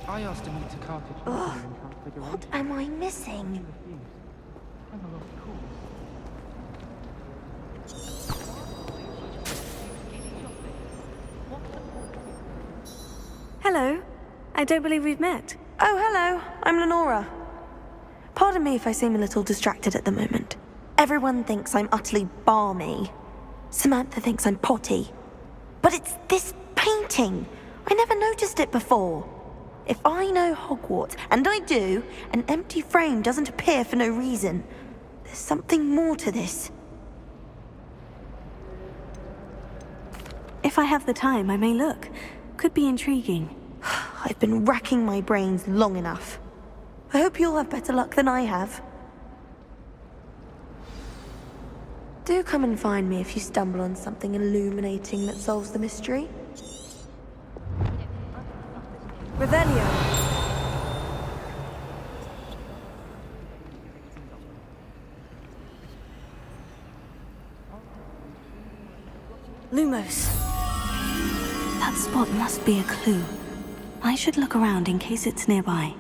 I asked to meet a carpet Ugh, in Configuration. what am I missing? I'm a lost cause. Hello. I don't believe we've met. Oh, hello. I'm Lenora. Pardon me if I seem a little distracted at the moment. Everyone thinks I'm utterly balmy. Samantha thinks I'm potty. But it's this painting. I never noticed it before. If I know Hogwarts, and I do, an empty frame doesn't appear for no reason. There's something more to this. If I have the time, I may look. Could be intriguing. I've been racking my brains long enough. I hope you'll have better luck than I have. Do come and find me if you stumble on something illuminating that solves the mystery. Revelio. Lumos. That spot must be a clue. I should look around in case it's nearby.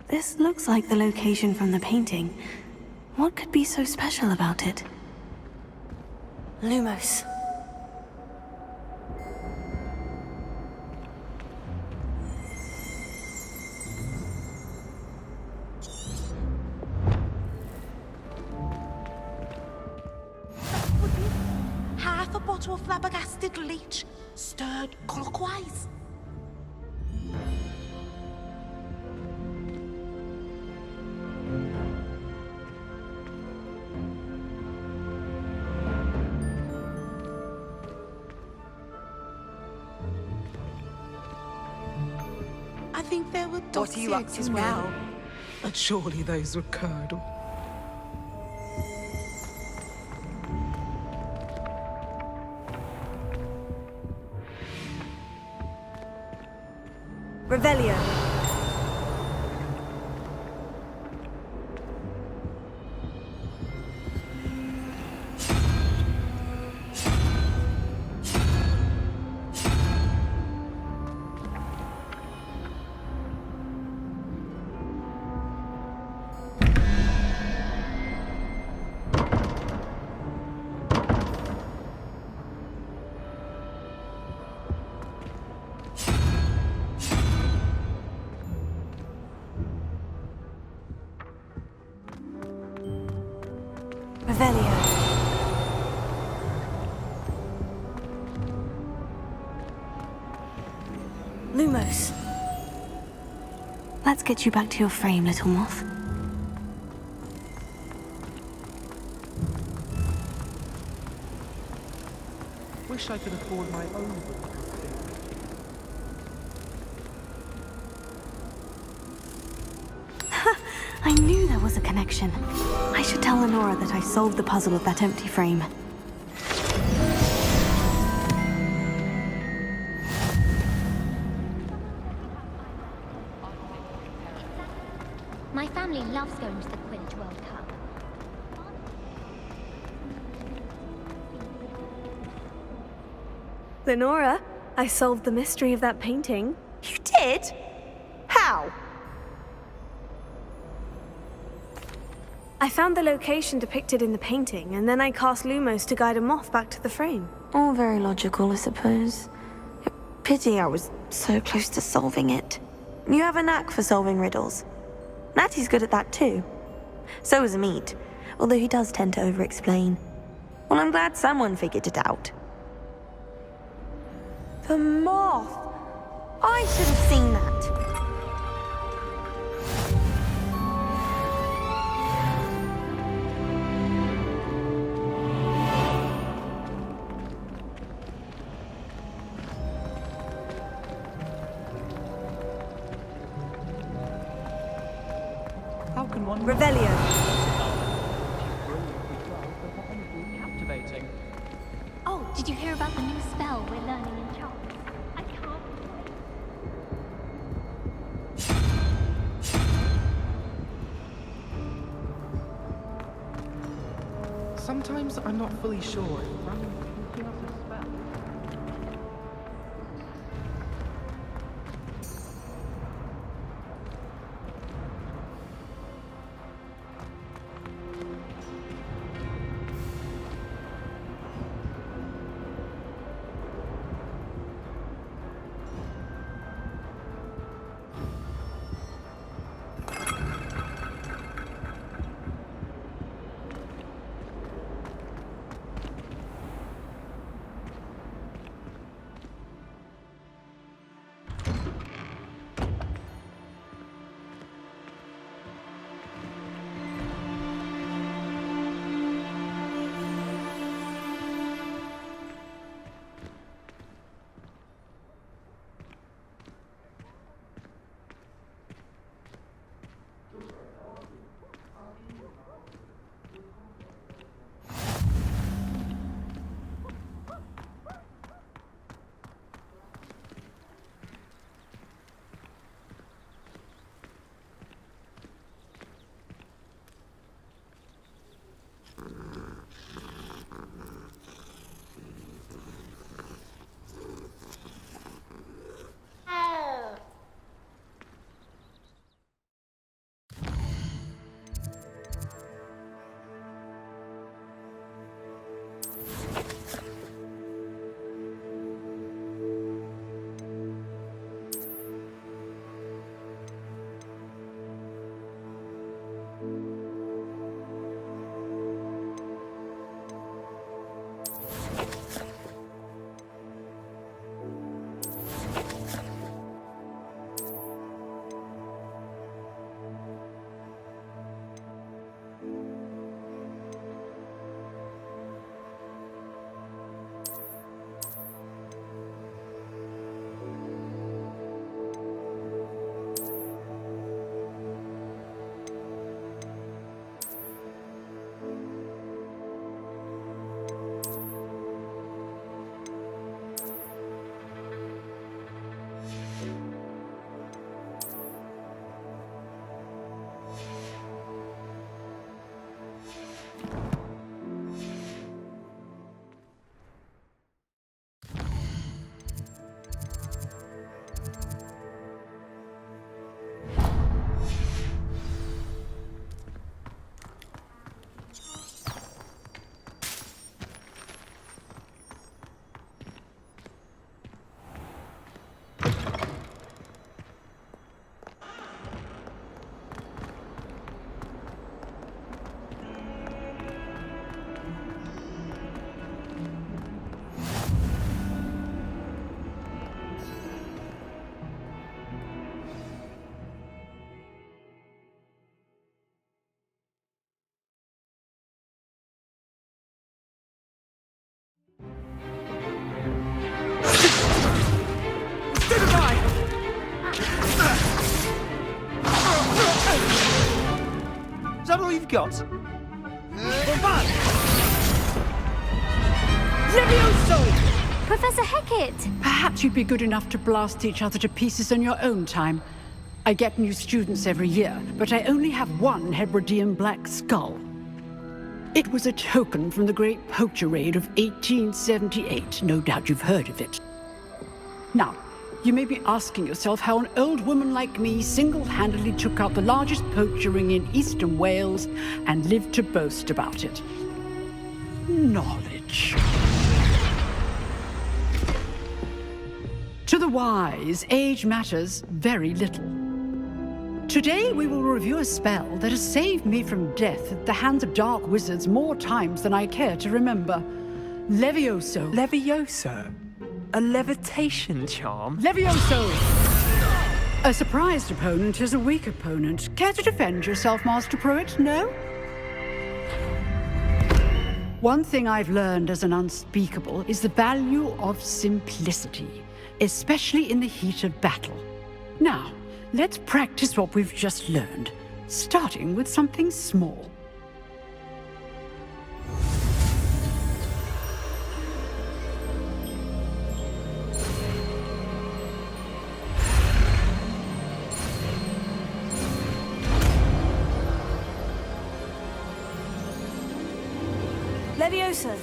This looks like the location from the painting. What could be so special about it? Lumos. Half a bottle of flabbergasted leech, stirred clockwise. I think there were What are you up dossiers to as well. now? But surely those were curdle. Revelio. Revelio. Lumos. Let's get you back to your frame, little moth. Wish I could afford my own book. I knew there was a connection. I should tell Lenora that I solved the puzzle of that empty frame. My family loves going to the Quidditch World Cup. Lenora, I solved the mystery of that painting. You did? How? I found the location depicted in the painting, and then I cast Lumos to guide a moth back to the frame. All very logical, I suppose. Pity I was so close to solving it. You have a knack for solving riddles. Natty's good at that too. So is Amit, although he does tend to over-explain. Well, I'm glad someone figured it out. The moth! I should have seen that. How can one Revelio. captivating? Did you hear about the new spell we're learning in charms? I can't wait. Sometimes I'm not fully sure if running picking up a spell. Is that all you've got? Bombard! Levioso! Professor Hecat! Perhaps you'd be good enough to blast each other to pieces in your own time. I get new students every year, but I only have one Hebridean black skull. It was a token from the Great Poacher Raid of 1878. No doubt you've heard of it. Now, you may be asking yourself how an old woman like me single-handedly took out the largest poacher ring in eastern Wales and lived to boast about it. Knowledge. To the wise, age matters very little. Today we will review a spell that has saved me from death at the hands of dark wizards more times than I care to remember. Levioso. Levioso? A levitation charm? Levioso! A surprised opponent is a weak opponent. Care to defend yourself, Master Pruitt? No? One thing I've learned as an unspeakable is the value of simplicity, especially in the heat of battle. Now, let's practice what we've just learned, starting with something small. Levioso.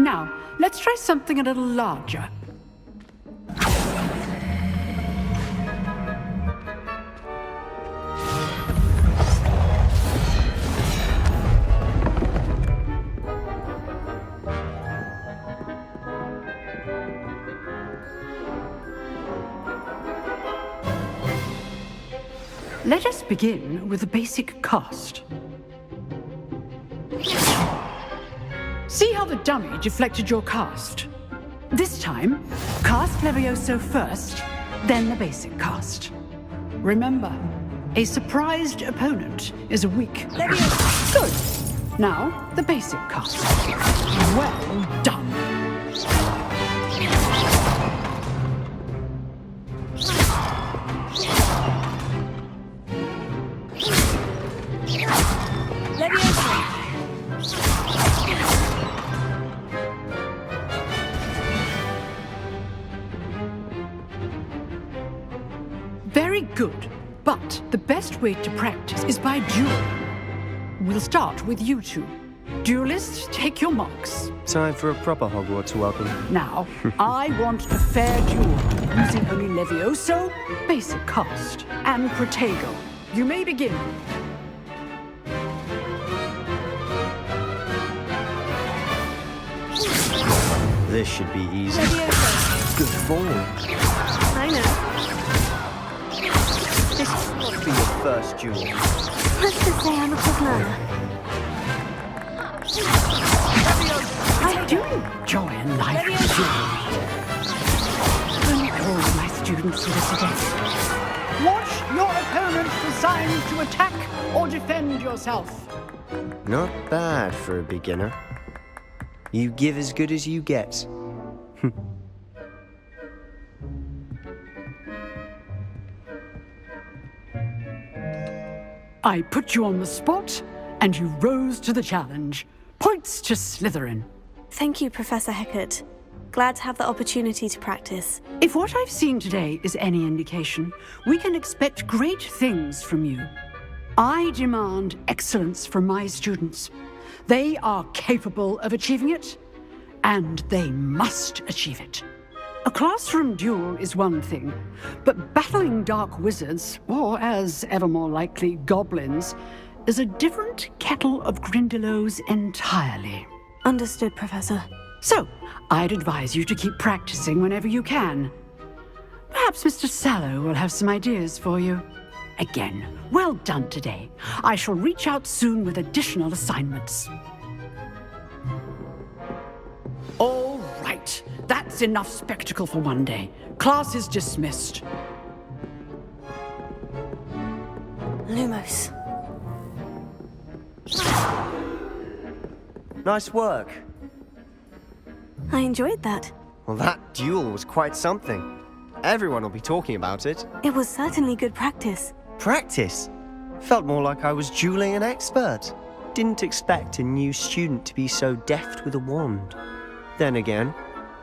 Now, let's try something a little larger. Let us begin with the basic cast. See how the dummy deflected your cast? This time, cast Levioso first, then the basic cast. Remember, a surprised opponent is a weak... Levioso. Good. Now, the basic cast. Well done. Very good, but the best way to practice is by dueling. We'll start with you two. Duelists, take your marks. Time for a proper Hogwarts welcome. Now, I want a fair duel, using only Levioso, basic cast, and Protego. You may begin. This should be easy. Levioso. Good form. I know. This must be your first duel. Let's just say I'm a quick learner. I do enjoy a lively duel. And all my students here today. Watch your opponent decide to attack or defend yourself. Not bad for a beginner. You give as good as you get. I put you on the spot, and you rose to the challenge. Points to Slytherin. Thank you, Professor Hecat. Glad to have the opportunity to practice. If what I've seen today is any indication, we can expect great things from you. I demand excellence from my students. They are capable of achieving it, and they must achieve it. A classroom duel is one thing, but battling dark wizards, or as ever more likely, goblins, is a different kettle of Grindylows entirely. Understood, Professor. So, I'd advise you to keep practicing whenever you can. Perhaps Mr. Sallow will have some ideas for you. Again, well done today. I shall reach out soon with additional assignments. All right, that's enough spectacle for one day. Class is dismissed. Lumos. Nice work. I enjoyed that. Well, that duel was quite something. Everyone will be talking about it. It was certainly good practice. Practice? Felt more like I was dueling an expert. Didn't expect a new student to be so deft with a wand. Then again,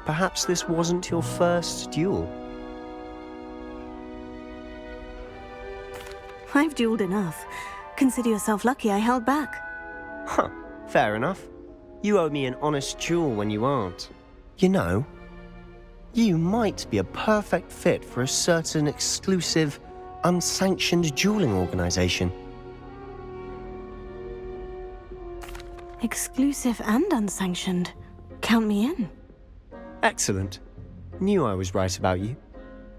perhaps this wasn't your first duel. I've dueled enough. Consider yourself lucky I held back. Huh, fair enough. You owe me an honest duel when you aren't. You know, you might be a perfect fit for a certain exclusive, unsanctioned dueling organization. Exclusive and unsanctioned. Count me in. Excellent. Knew I was right about you.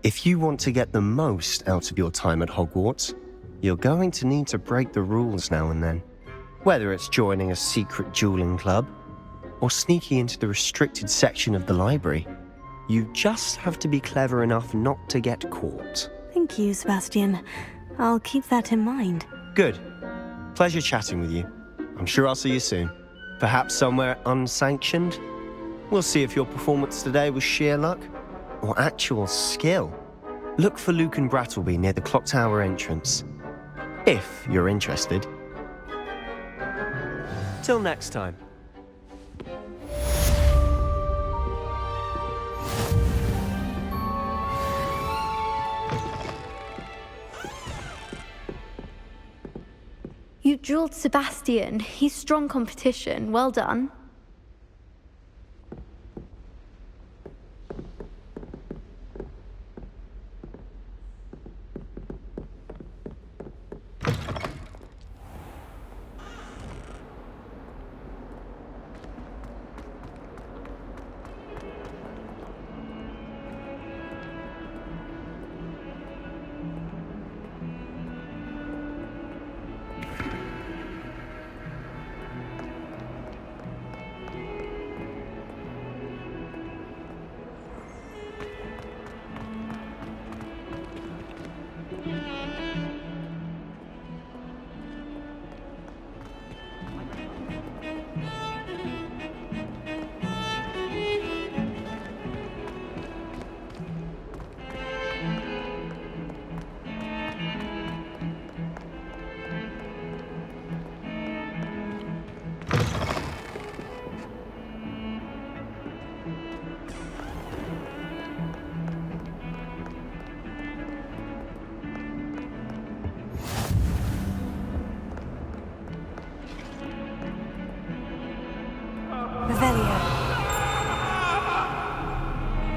If you want to get the most out of your time at Hogwarts, you're going to need to break the rules now and then. Whether it's joining a secret dueling club, or sneaking into the restricted section of the library, you just have to be clever enough not to get caught. Thank you, Sebastian. I'll keep that in mind. Good. Pleasure chatting with you. I'm sure I'll see you soon. Perhaps somewhere unsanctioned? We'll see if your performance today was sheer luck or actual skill. Look for Luke and Brattleby near the clock tower entrance, if you're interested. Till next time. You drilled Sebastian. He's strong competition. Well done.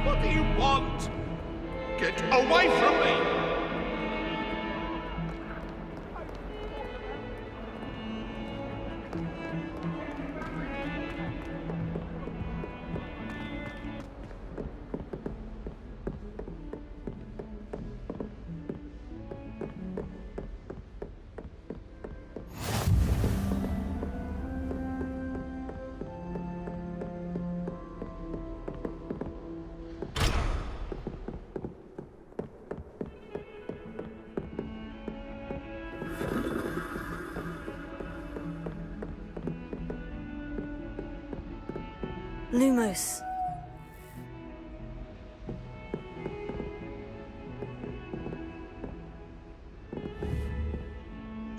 What do you want? Get away from me! Lumos.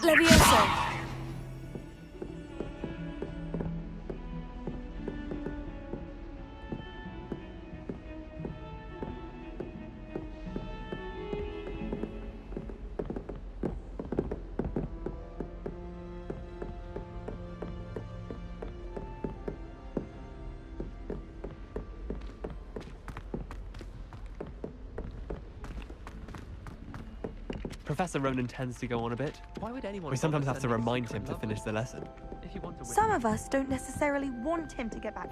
Levioso. Professor Ronan tends to go on a bit. Why would anyone? We sometimes have to remind him to finish the lesson. If you want to win. Some of us don't necessarily want him to get back.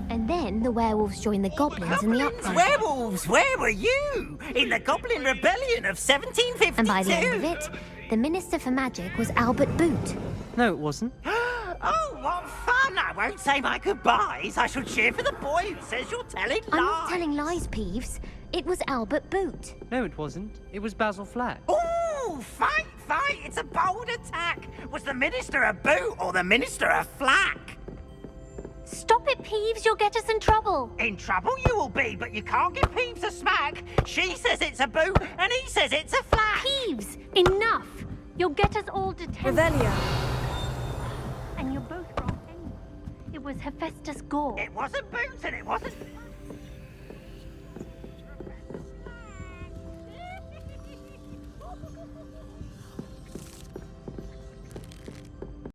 And then the werewolves joined the goblins in the uprising. Werewolves, where were you? In the Goblin Rebellion of 1752? And by the end of it, the Minister for Magic was Albert Boot. No, it wasn't. Oh, what fun! I won't say my goodbyes. I shall cheer for the boy who says you're telling lies. I'm not telling lies, Peeves. It was Albert Boot. No, it wasn't. It was Basil Flack. Ooh, fight! It's a bold attack. Was the Minister a boot or the Minister a flack? Stop it, Peeves. You'll get us in trouble. In trouble you will be, but you can't give Peeves a smack. She says it's a boot and he says it's a flack. Peeves, enough. You'll get us all detention. Revelio. And you're both wrong anyway. It was Hephaestus Gore. It wasn't Boots and it wasn't...